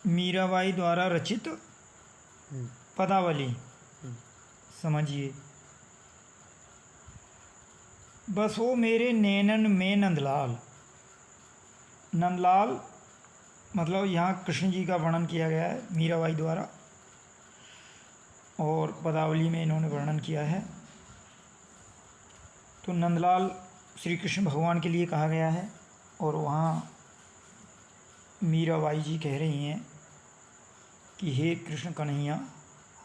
मीराबाई द्वारा रचित पदावली। समझिए। बसो मेरे नैनन में नंदलाल। नंदलाल मतलब यहाँ कृष्ण जी का वर्णन किया गया है मीराबाई द्वारा, और पदावली में इन्होंने वर्णन किया है। तो नंदलाल श्री कृष्ण भगवान के लिए कहा गया है, और वहाँ मीराबाई जी कह रही हैं कि हे कृष्ण कन्हैया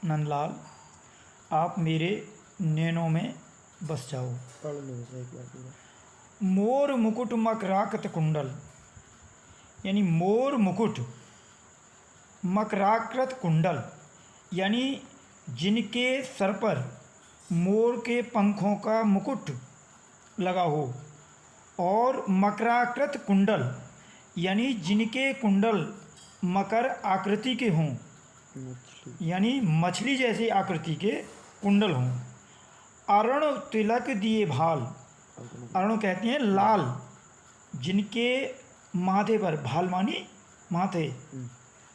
नंदलाल, आप मेरे नैनों में बस जाओ। मोर मुकुट मकराकृत कुंडल, यानी मोर मुकुट मकराकृत कुंडल, यानी जिनके सर पर मोर के पंखों का मुकुट लगा हो, और मकराकृत कुंडल यानी जिनके कुंडल मकर आकृति के हों, यानी मछली जैसी आकृति के कुंडल हों। अरुण तिलक दिए भाल, अरुण कहते हैं लाल, जिनके माथे पर, भाल मानी माथे,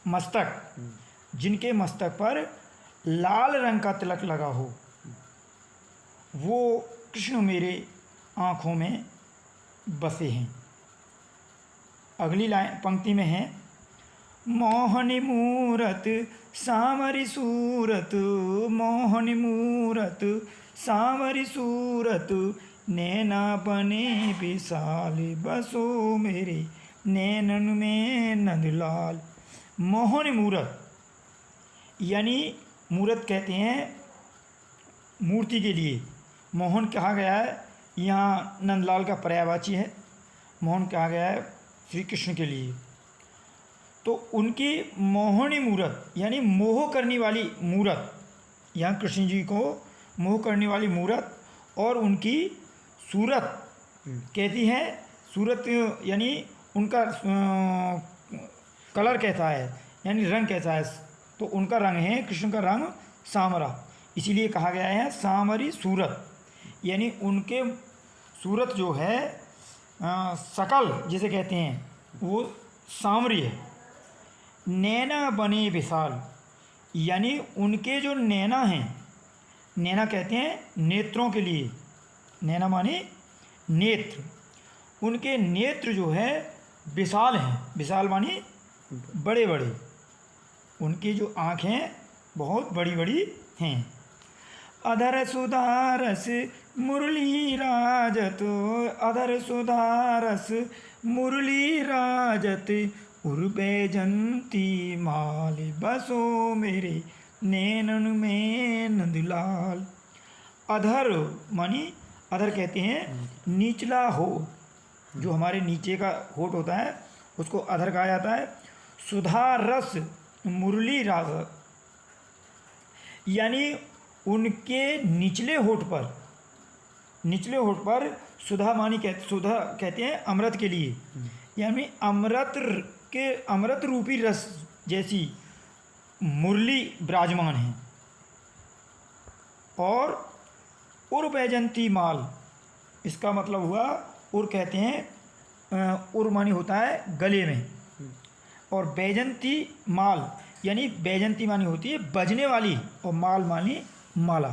मस्तक, जिनके मस्तक पर लाल रंग का तिलक लगा हो, वो कृष्ण मेरे आँखों में बसे हैं। अगली लाइन पंक्ति में है, मोहनी मूरत सामरी सूरत, मोहनी मूरत सामरी सूरत, नैना बने विशाल, बसो मेरे नैनन में नंदलाल। मोहनी मूरत यानी मूरत कहते हैं मूर्ति के लिए, मोहन कहा गया है, यहाँ नंदलाल का पर्यायवाची है, मोहन कहा गया है श्री कृष्ण के लिए। तो उनकी मोहनी मूरत यानी मोह करने वाली मूरत, यहाँ कृष्ण जी को मोह करने वाली मूरत, और उनकी सूरत कैसी है, सूरत यानी उनका कलर कैसा है, यानी रंग कैसा है, तो उनका रंग है, कृष्ण का रंग सामरा, इसीलिए कहा गया है सामरी सूरत, यानी उनके सूरत जो है शकल जिसे कहते हैं वो सामरी है। नैना बने विशाल, यानी उनके जो नैना हैं, नैना कहते हैं नेत्रों के लिए, नैना माने नेत्र, उनके नेत्र जो है विशाल हैं, विशाल माने बड़े बड़े, उनकी जो आँखें बहुत बड़ी बड़ी हैं। अधर सुधारस मुरली राजत, अधर सुधारस मुरली राजत, उर्वैजंती माल, बसो मेरे नैनन में नंदलाल। अधर मानी, अधर कहते हैं निचला होठ, जो हमारे नीचे का होठ होता है उसको अधर कहा जाता है। सुधा रस मुरली राग, यानी उनके निचले होठ पर, निचले होठ पर सुधा मानी सुधा कहते हैं अमृत के लिए, यानी अमृत रूपी रस जैसी मुरली विराजमान है। और उर बैजंती माल, इसका मतलब हुआ, उर कहते हैं, उर मानी होता है गले में, और बैजंती माल यानी बैजंती मानी होती है बजने वाली, और माल मानी माला,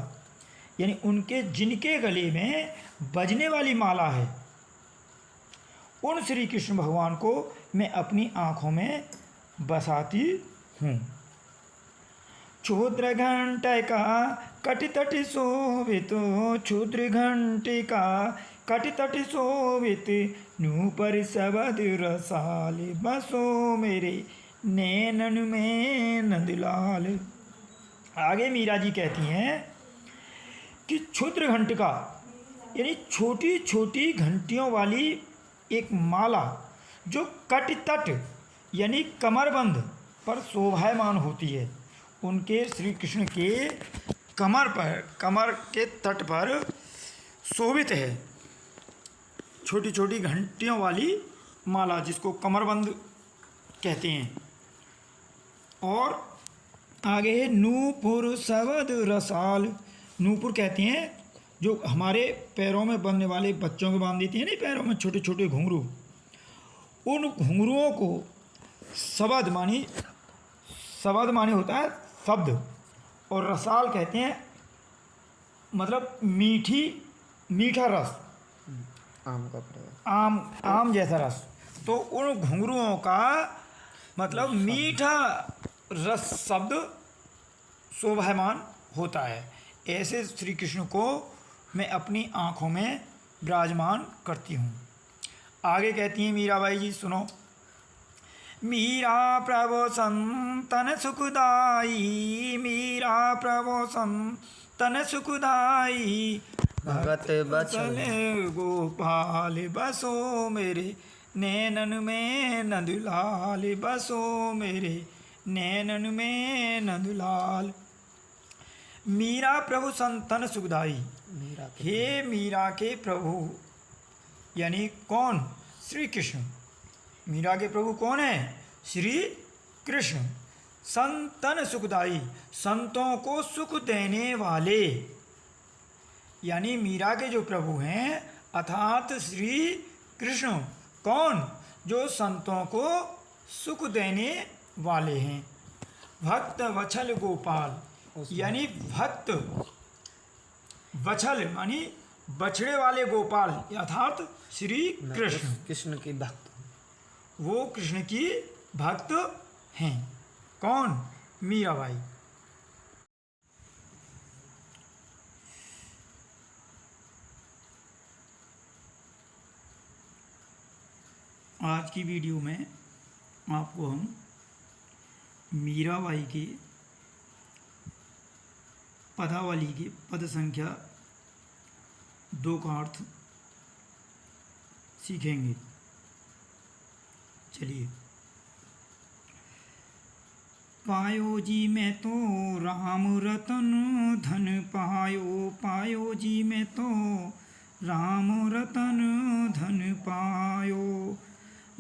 यानी उनके जिनके गले में बजने वाली माला है, उन श्री कृष्ण भगवान को मैं अपनी आँखों में बसाती हूँ। क्षुद्र घंटिका कटितट शोभित, क्षुद्र घंटिका कटितट शोभित, नूपर शबद रसाल, बसो मेरे नैनन में नंदलाल। आगे मीरा जी कहती हैं कि क्षुद्र घंटिका यानी छोटी छोटी घंटियों वाली एक माला, जो कटितट यानी कमरबंद पर शोभायमान होती है, उनके श्री कृष्ण के कमर पर, कमर के तट पर शोभित है। छोटी छोटी घंटियों वाली माला जिसको कमरबंद कहते हैं। और आगे है नूपुर शबद रसाल। नूपुर कहते हैं जो हमारे पैरों में बनने वाले, बच्चों के बांध देती है नहीं पैरों में छोटे छोटे घुंघरू, उन घुंघरुओं को शबद मानी शब्द माने होता है शब्द, और रसाल कहते हैं मतलब मीठा रस, आम का प्रयोग। आम जैसा रस। तो उन घुंघरुओं का मतलब मीठा रस शब्द शोभायमान होता है। ऐसे श्री कृष्ण को मैं अपनी आँखों में विराजमान करती हूँ। आगे कहती हैं मीराबाई जी, सुनो। मीरा प्रभो संतन सुखदाई, मीरा प्रभो संतन सुखदाई, भगत बचन गोपाल बसो मेरे नैनन में नंदलाल, बसो मेरे नैनन में नंदलाल। मीरा प्रभु संतन सुखदाई, मीरा के हे मीरा के प्रभु, यानी कौन? श्री कृष्ण। मीरा के प्रभु कौन है? श्री कृष्ण। संतन सुखदाई, संतों को सुख देने वाले, यानी मीरा के जो प्रभु हैं अर्थात श्री कृष्ण। कौन? जो संतों को सुख देने वाले हैं। भक्त वत्सल गोपाल, यानी भक्त वत्सल मानी बछड़े वाले गोपाल अर्थात श्री कृष्ण। कृष्ण की भक्त, वो कृष्ण की भक्त हैं। कौन? मीराबाई। आज की वीडियो में आपको हम मीराबाई के पदावली के पद संख्या 2 का अर्थ सीखेंगे। चलिए। पायो जी मैं तो राम रतन धन पायो, पायो जी मैं तो राम रतन धन पायो,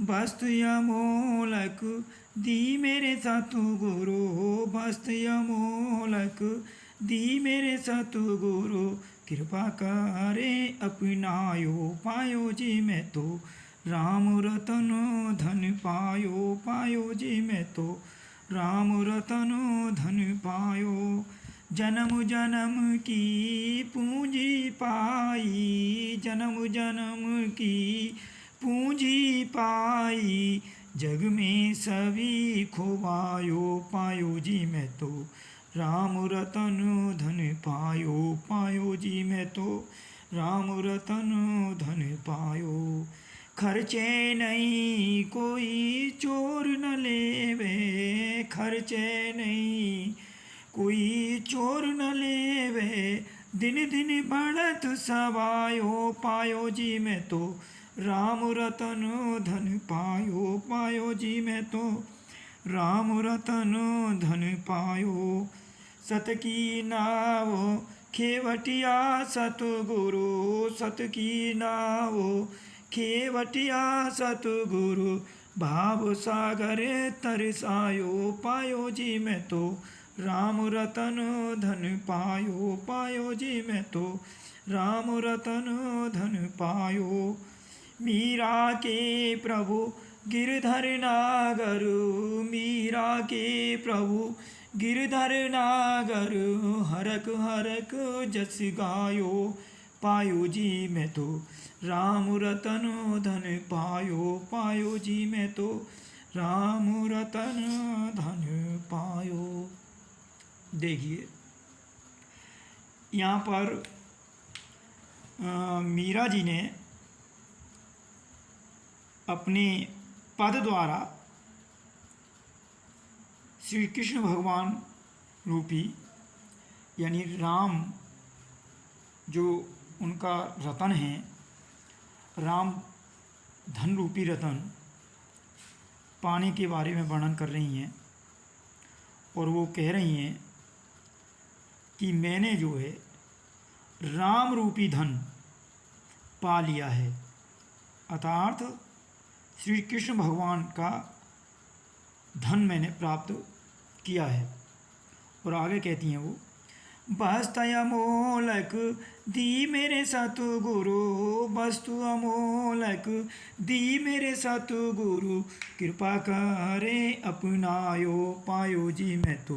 वस्त अमोलक दी मेरे सतगुरु, वस्त अमोलक दी मेरे सतगुरु, कृपा करे अपनायो, पायो जी मैं तो राम रतन धन पायो, पायो जी मैं तो राम रतन धन पायो, जन्म जन्म की पूंजी पाई, जन्म जन्म की पूंजी पाई, जग में सभी खोवायो, पायो जी मैं तो राम रतन धन पायो, पायो जी मैं तो राम रतन धन पायो। खर्चे नहीं कोई चोर न लेवे, खर्चे नहीं कोई चोर न लेवे, दिन दिन बढ़त सवायो, पायो जी मैं तो राम रतन धन पायो, पायो जी मैं तो राम रतन धन पायो। सत की नाव खेवटिया सतगुरु, सत की नाव खेवटिया सतगुरु, भाव सागर तरसायो, पायो जी मैं तो राम रतन धन पायो, पायो जी मैं तो राम रतन धन पायो। मीरा के प्रभु गिरधर नागर, मीरा के प्रभु गिरधर नागर, हरक हरक जस गायो, पायो जी मैं तो राम रतन धन पायो, पायो जी मैं तो राम रतन धन पायो। देखिए यहाँ पर मीरा जी ने अपने पद द्वारा श्री कृष्ण भगवान रूपी यानी राम जो उनका रतन है, राम धन रूपी रतन पाने के बारे में वर्णन कर रही हैं। और वो कह रही हैं कि मैंने जो है राम रूपी धन पा लिया है, अर्थात श्री कृष्ण भगवान का धन मैंने प्राप्त किया है। और आगे कहती हैं वो, वस्तु अमोलक दी मेरे सतगुरु, वस्तु अमोलक दी मेरे सतगुरु, कृपा करे अपनायो, पायो जी मैं तो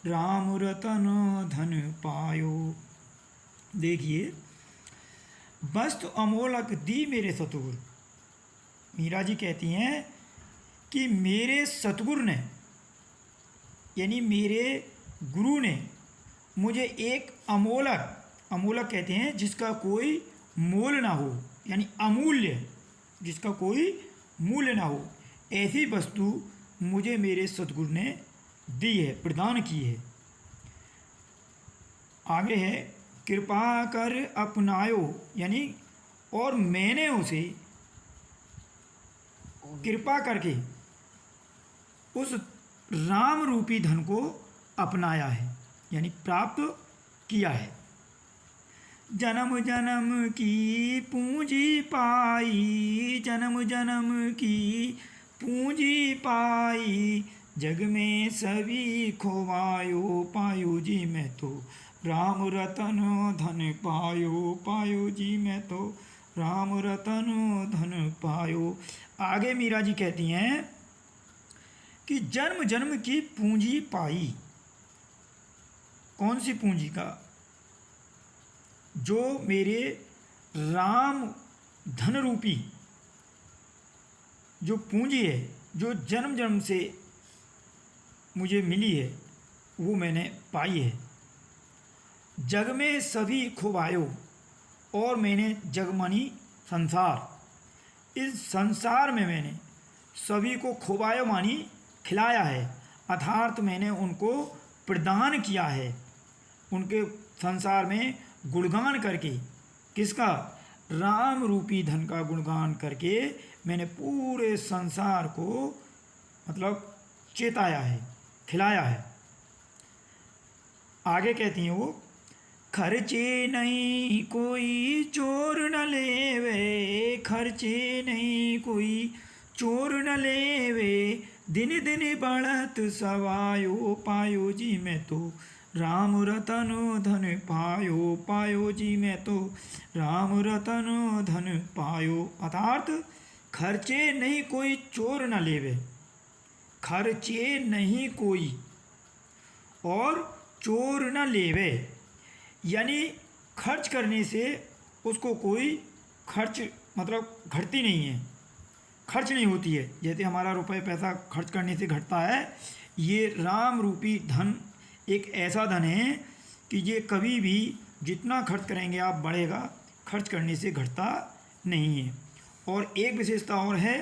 राम रतन धन पायो। देखिए, वस्तु अमोलक दी मेरे सतगुरु, मीरा जी कहती हैं कि मेरे सतगुरु ने यानी मेरे गुरु ने मुझे एक अमोलक, अमोलक कहते हैं जिसका कोई मोल ना हो, यानी अमूल्य, जिसका कोई मूल्य ना हो, ऐसी वस्तु मुझे मेरे सतगुरु ने दी है, प्रदान की है। आगे है कृपा कर अपनायो, यानी और मैंने उसे कृपा करके उस राम रूपी धन को अपनाया है, यानी प्राप्त किया है। जन्म जन्म की पूंजी पाई, जन्म जन्म की पूंजी पाई, जग में सभी खोवायो, पायो जी मैं तो राम रतन धन पायो, पायो जी मैं तो राम रतन धन पायो। आगे मीरा जी कहती हैं कि जन्म जन्म की पूंजी पाई, कौन सी पूंजी का? जो मेरे राम धन रूपी जो पूंजी है, जो जन्म जन्म से मुझे मिली है, वो मैंने पाई है। जग में सभी खुबायो, और मैंने जग मानी संसार, इस संसार में मैंने सभी को खुबायो मानी खिलाया है, अर्थात मैंने उनको प्रदान किया है, उनके संसार में गुणगान करके, किसका? राम रूपी धन का गुणगान करके मैंने पूरे संसार को मतलब चेताया है, खिलाया है। आगे कहती हैं वो, खर्चे नहीं कोई चोर न लेवे, खर्चे नहीं कोई चोर न लेवे, दिन दिन बढ़त सवायो, पायो जी मैं तो राम रतन धन पायो, पायो जी मैं तो राम रतन धन पायो। अर्थात खर्चे नहीं कोई चोर न लेवे, खर्चे नहीं कोई और चोर न लेवे, यानी खर्च करने से उसको कोई खर्च मतलब घटती नहीं है, खर्च नहीं होती है। जैसे हमारा रुपए पैसा खर्च करने से घटता है, ये राम रूपी धन एक ऐसा धन है कि ये कभी भी जितना खर्च करेंगे आप बढ़ेगा, खर्च करने से घटता नहीं है। और एक विशेषता और है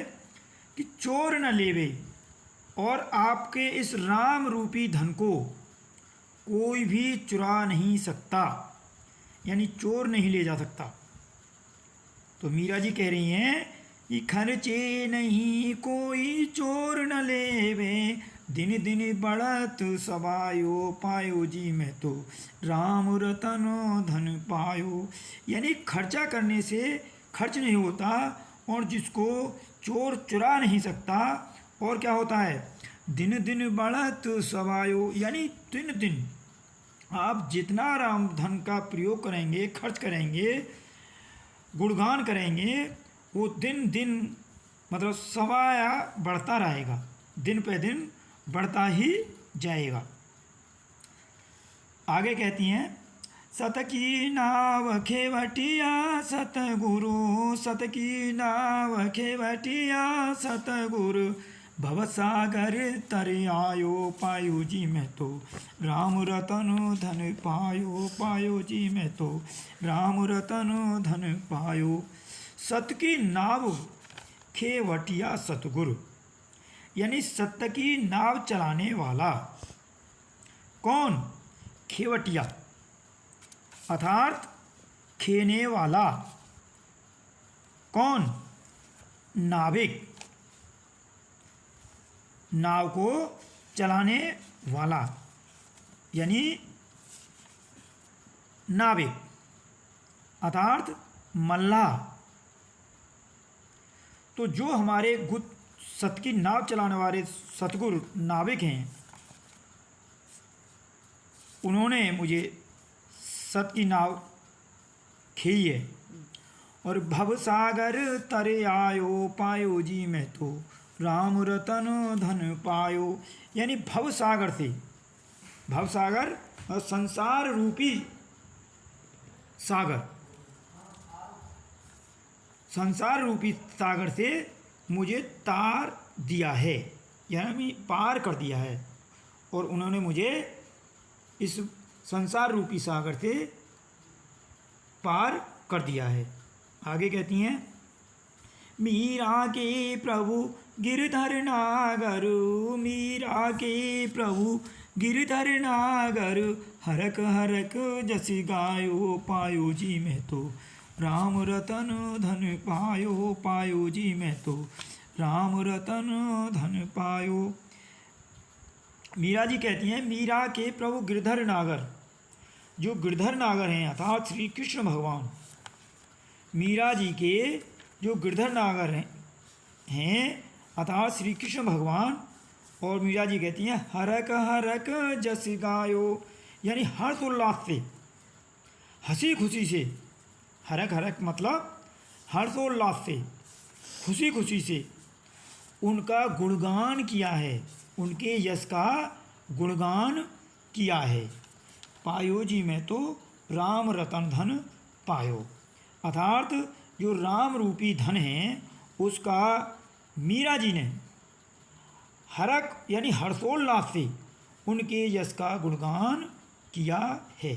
कि चोर न लेवे, और आपके इस राम रूपी धन को कोई भी चुरा नहीं सकता, यानी चोर नहीं ले जा सकता। तो मीरा जी कह रही हैं कि खर्चे नहीं कोई चोर न लेवे, दिन दिन बढ़त सवायो, पायो जी मैं तो राम रतन धन पायो। यानी खर्चा करने से खर्च नहीं होता, और जिसको चोर चुरा नहीं सकता। और क्या होता है? दिन दिन बढ़त सवायो, यानी दिन दिन आप जितना राम धन का प्रयोग करेंगे, खर्च करेंगे, गुणगान करेंगे, वो दिन दिन मतलब सवाया बढ़ता रहेगा, दिन पे दिन बढ़ता ही जाएगा। आगे कहती हैं, सत की नाव खेवटिया सतगुरु, सत की नाव खेवटिया सतगुरु, भवसागर तर आयो, पायो जी मैं तो राम रतन धन पायो, पायो जी मैं तो राम रतन धन पायो। सत की नाव खेवटिया सतगुरु, यानी सत्य की नाव चलाने वाला कौन? खेवटिया, अर्थात खेने वाला। कौन? नाविक, नाव को चलाने वाला, यानी नाविक अर्थात मल्लाह। तो जो हमारे सत की नाव चलाने वाले सतगुरु नाविक हैं, उन्होंने मुझे सत की नाव खेई है। और भव सागर तरे आयो पायो जी मैं तो राम रतन धन पायो, यानी भव सागर से, भव सागर और संसार रूपी सागर, संसार रूपी सागर से मुझे तार दिया है, यानी पार कर दिया है। और उन्होंने मुझे इस संसार रूपी सागर से पार कर दिया है। आगे कहती हैं, मीरा के प्रभु गिरधर नागर, मीरा के प्रभु गिरधर नागर, हरक हरक जस गायो पायो जी मैं तो राम रतन धन पायो, पायो जी मैं तो राम रतन धन पायो। मीरा जी कहती हैं, मीरा के प्रभु गिरधर नागर, जो गिरधर नागर हैं अर्थात श्री कृष्ण भगवान, मीरा जी के जो गिरधर नागर हैं अर्थात श्री कृष्ण भगवान। और मीरा जी कहती हैं, हरक हरक जस गायो, यानी हर्षोल्लास से, हंसी खुशी से, हरक हरक मतलब हर्षोल्लास से, खुशी खुशी से उनका गुणगान किया है, उनके यश का गुणगान किया है। पायो जी मैं तो राम रतन धन पायो, अर्थात जो राम रूपी धन है उसका मीरा जी ने हरक यानी हर्षोल्लास से उनके यश का गुणगान किया है।